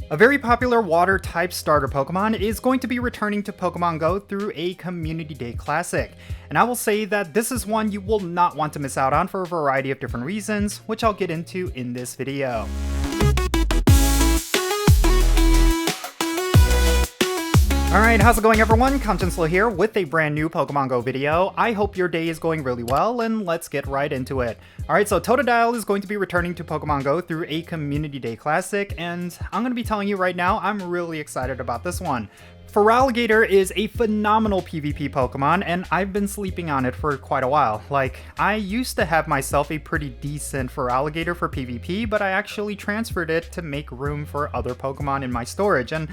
A very popular water-type starter Pokemon is going to be returning to Pokemon Go through a Community Day Classic, and I will say that this is one you will not want to miss out on for a variety of different reasons, which I'll get into in this video. Alright, how's it going everyone? Jinsula here with a brand new Pokemon Go video. I hope your day is going really well, and let's get right into it. Alright, so Totodile is going to be returning to Pokemon Go through a Community Day Classic, and I'm going to be telling you right now, I'm really excited about this one. Feraligatr is a phenomenal PvP Pokemon, and I've been sleeping on it for quite a while. Like, I used to have myself a pretty decent Feraligatr for PvP, but I actually transferred it to make room for other Pokemon in my storage, and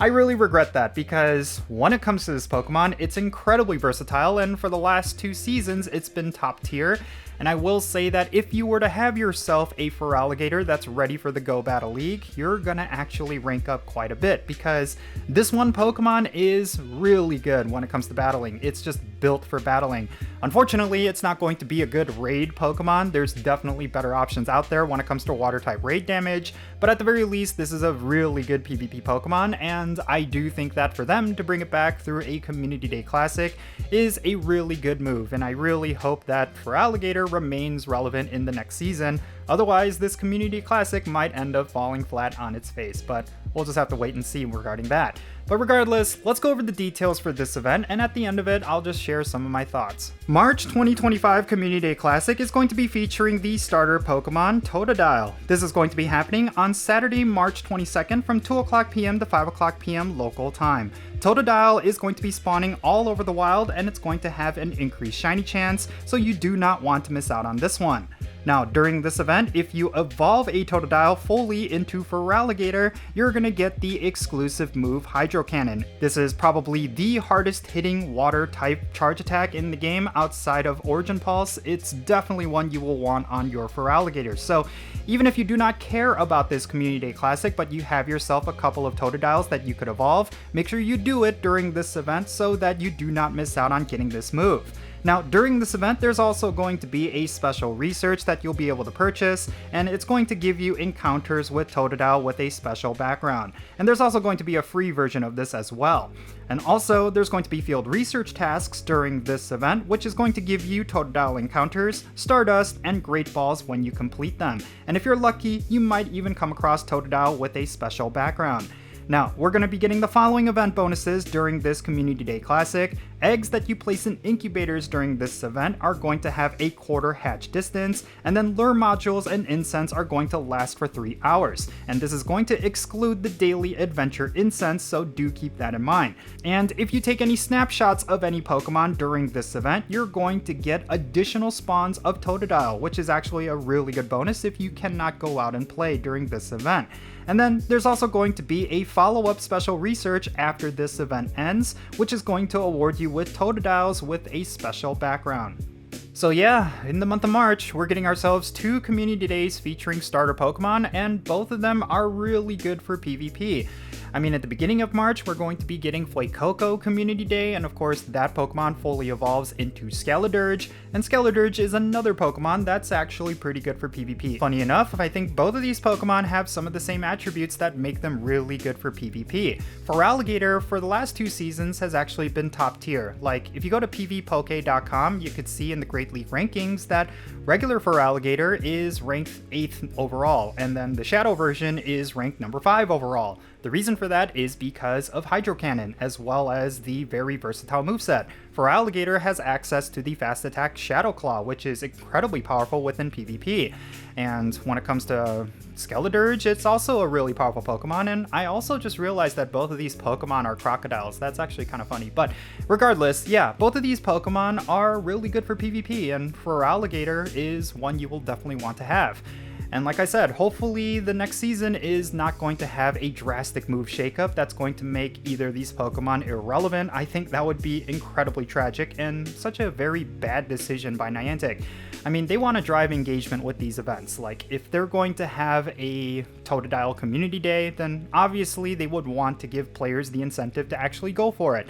I really regret that because when it comes to this Pokemon, it's incredibly versatile, and for the last 2 seasons, it's been top tier. And I will say that if you were to have yourself a Feraligatr that's ready for the Go Battle League, you're gonna actually rank up quite a bit because this one Pokemon is really good when it comes to battling. It's just built for battling. Unfortunately, it's not going to be a good raid Pokemon. There's definitely better options out there when it comes to water type raid damage, but at the very least, this is a really good PvP Pokemon, and I do think that for them to bring it back through a Community Day Classic is a really good move, and I really hope that Feraligatr remains relevant in the next season. Otherwise, this Community Classic might end up falling flat on its face, but we'll just have to wait and see regarding that. But regardless, let's go over the details for this event, and at the end of it, I'll just share some of my thoughts. March 2025 Community Day Classic is going to be featuring the starter Pokemon Totodile. This is going to be happening on Saturday, March 22nd from 2 o'clock p.m. to 5 o'clock p.m. local time. Totodile is going to be spawning all over the wild, and it's going to have an increased shiny chance, so you do not want to miss out on this one. Now, during this event, if you evolve a Totodile fully into Feraligatr, you're gonna get the exclusive move Hydro Cannon. This is probably the hardest hitting water type charge attack in the game outside of Origin Pulse. It's definitely one you will want on your Feraligatr. So even if you do not care about this Community Day Classic, but you have yourself a couple of Totodiles that you could evolve, make sure you do it during this event so that you do not miss out on getting this move. Now, during this event, there's also going to be a special research that you'll be able to purchase, and it's going to give you encounters with Totodile with a special background. And there's also going to be a free version of this as well. And also, there's going to be field research tasks during this event, which is going to give you Totodile encounters, Stardust, and Great Balls when you complete them. And if you're lucky, you might even come across Totodile with a special background. Now, we're going to be getting the following event bonuses during this Community Day Classic. Eggs that you place in incubators during this event are going to have a quarter hatch distance, and then lure modules and incense are going to last for 3 hours. And this is going to exclude the daily adventure incense, so do keep that in mind. And if you take any snapshots of any Pokemon during this event, you're going to get additional spawns of Totodile, which is actually a really good bonus if you cannot go out and play during this event. And then there's also going to be a follow-up special research after this event ends, which is going to award you with Totodiles with a special background. So yeah, in the month of March, we're getting ourselves 2 Community Days featuring starter Pokemon, and both of them are really good for PvP. I mean, at the beginning of March, we're going to be getting Fuecoco Community Day, and of course, that Pokemon fully evolves into Skeledirge, and Skeledirge is another Pokemon that's actually pretty good for PvP. Funny enough, I think both of these Pokemon have some of the same attributes that make them really good for PvP. Feraligatr, for the last 2 seasons, has actually been top tier. Like, if you go to pvpoke.com, you could see in the Great League rankings that regular Feraligatr is ranked 8th overall, and then the Shadow version is ranked number 5 overall. The reason for that is because of Hydro Cannon, as well as the very versatile moveset. Feraligatr has access to the fast attack Shadow Claw, which is incredibly powerful within PvP. And when it comes to Skeledirge, it's also a really powerful Pokemon, and I also just realized that both of these Pokemon are crocodiles. That's actually kind of funny, but regardless, yeah, both of these Pokemon are really good for PvP, and Feraligatr is one you will definitely want to have. And like I said, hopefully the next season is not going to have a drastic move shakeup that's going to make either of these Pokemon irrelevant. I think that would be incredibly tragic and such a very bad decision by Niantic. I mean, they want to drive engagement with these events. Like, if they're going to have a Totodile Community Day, then obviously they would want to give players the incentive to actually go for it.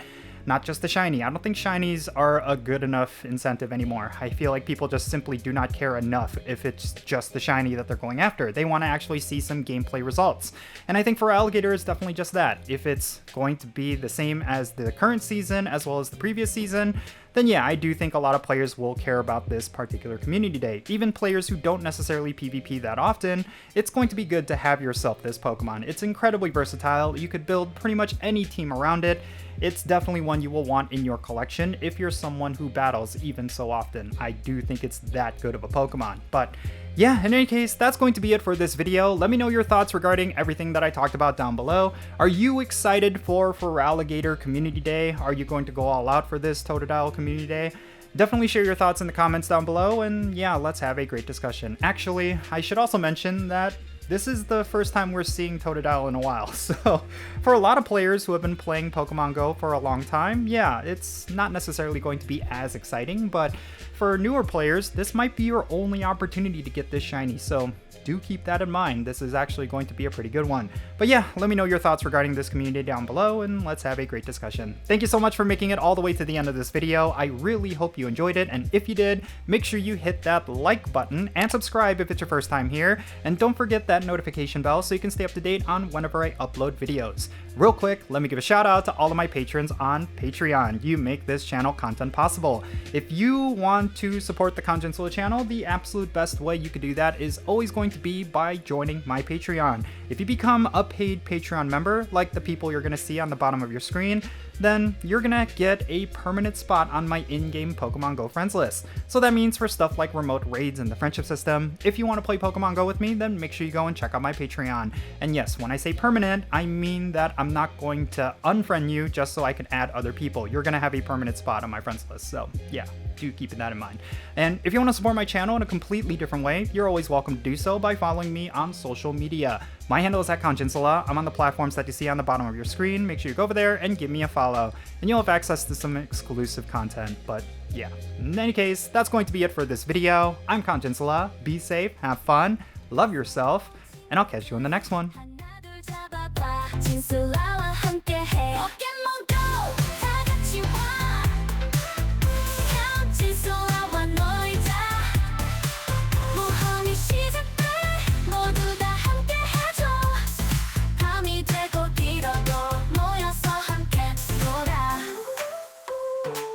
not just the shiny. I don't think shinies are a good enough incentive anymore. I feel like people just simply do not care enough if it's just the shiny that they're going after. They want to actually see some gameplay results. And I think for Alligator it's definitely just that. If it's going to be the same as the current season as well as the previous season, then yeah, I do think a lot of players will care about this particular community day. Even players who don't necessarily PvP that often, it's going to be good to have yourself this Pokemon. It's incredibly versatile. You could build pretty much any team around it. It's definitely one you will want in your collection if you're someone who battles even so often. I do think it's that good of a Pokemon. But yeah, in any case, that's going to be it for this video. Let me know your thoughts regarding everything that I talked about down below. Are you excited for Alligator Community Day? Are you going to go all out for this Totodile Community Day? Definitely share your thoughts in the comments down below, and yeah, let's have a great discussion. Actually, I should also mention that this is the first time we're seeing Totodile in a while, so for a lot of players who have been playing Pokemon Go for a long time, yeah, it's not necessarily going to be as exciting, but for newer players, this might be your only opportunity to get this shiny, so do keep that in mind. This is actually going to be a pretty good one. But yeah, let me know your thoughts regarding this community down below, and let's have a great discussion. Thank you so much for making it all the way to the end of this video. I really hope you enjoyed it, and if you did, make sure you hit that like button and subscribe if it's your first time here, and don't forget that notification bell so you can stay up to date on whenever I upload videos. Real quick, let me give a shout out to all of my patrons on Patreon. You make this channel content possible. If you want to support the Jinsula channel, the absolute best way you could do that is always going to be by joining my Patreon. If you become a paid Patreon member, like the people you're going to see on the bottom of your screen, then you're gonna get a permanent spot on my in-game Pokemon Go friends list. So that means for stuff like remote raids and the friendship system, if you want to play Pokemon Go with me, then make sure you go and check out my Patreon. And yes, when I say permanent, I mean that I'm not going to unfriend you just so I can add other people. You're gonna have a permanent spot on my friends list, so yeah, do keep that in mind. And if you want to support my channel in a completely different way, you're always welcome to do so by following me on social media. My handle is @Jinsula. I'm on the platforms that you see on the bottom of your screen. Make sure you go over there and give me a follow, and you'll have access to some exclusive content. But yeah, in any case, that's going to be it for this video. I'm Jinsula. Be safe, have fun, love yourself, and I'll catch you in the next one.